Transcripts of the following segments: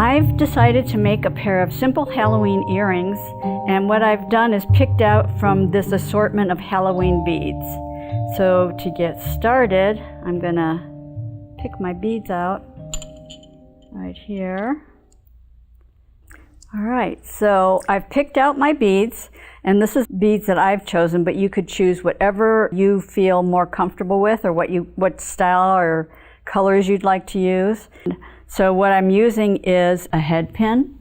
I've decided to make a pair of simple Halloween earrings, and what I've done is picked out from this assortment of Halloween beads. So to get started, I'm gonna pick my beads out right here. All right, so I've picked out my beads, and this is beads that I've chosen, but you could choose whatever you feel more comfortable with, or what style or colors you'd like to use. So what I'm using is a head pin,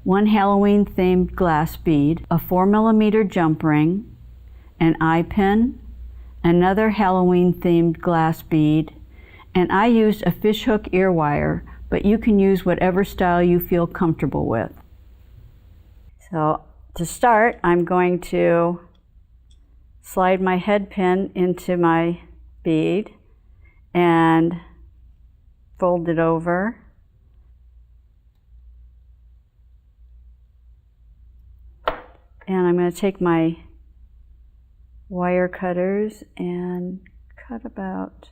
one Halloween themed glass bead, a 4mm jump ring, an eye pin, another Halloween themed glass bead, and I used a fishhook ear wire, but you can use whatever style you feel comfortable with. So to start, I'm going to slide my head pin into my bead and fold it over. And I'm going to take my wire cutters and cut about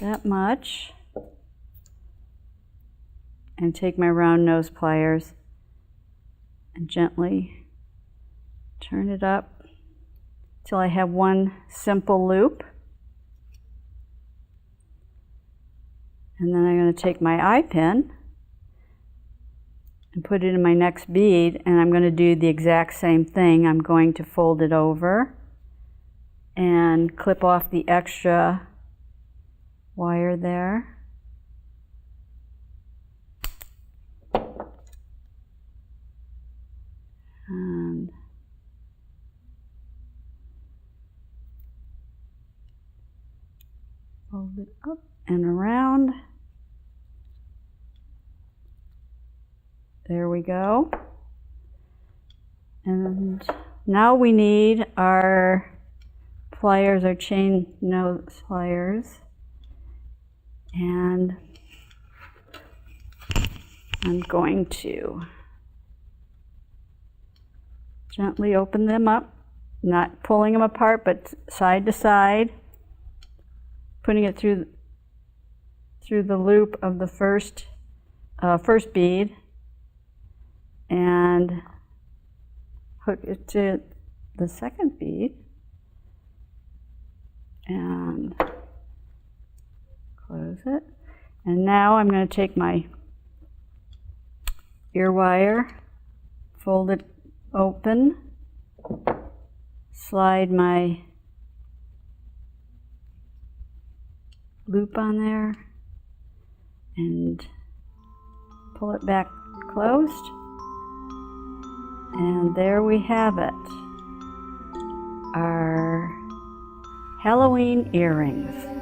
that much, and take my round nose pliers and gently turn it up till I have one simple loop. And then I'm going to take my eye pin and put it in my next bead, and I'm going to do the exact same thing. I'm going to fold it over and clip off the extra wire there. And fold it up and around. There we go. And now we need our pliers, our chain nose pliers. And I'm going to gently open them up, not pulling them apart, but side to side, putting it through the loop of the first bead, and hook it to the second bead, and close it. And now I'm going to take my ear wire, fold it open, slide my loop on there, and pull it back closed. And there we have it, our Halloween earrings.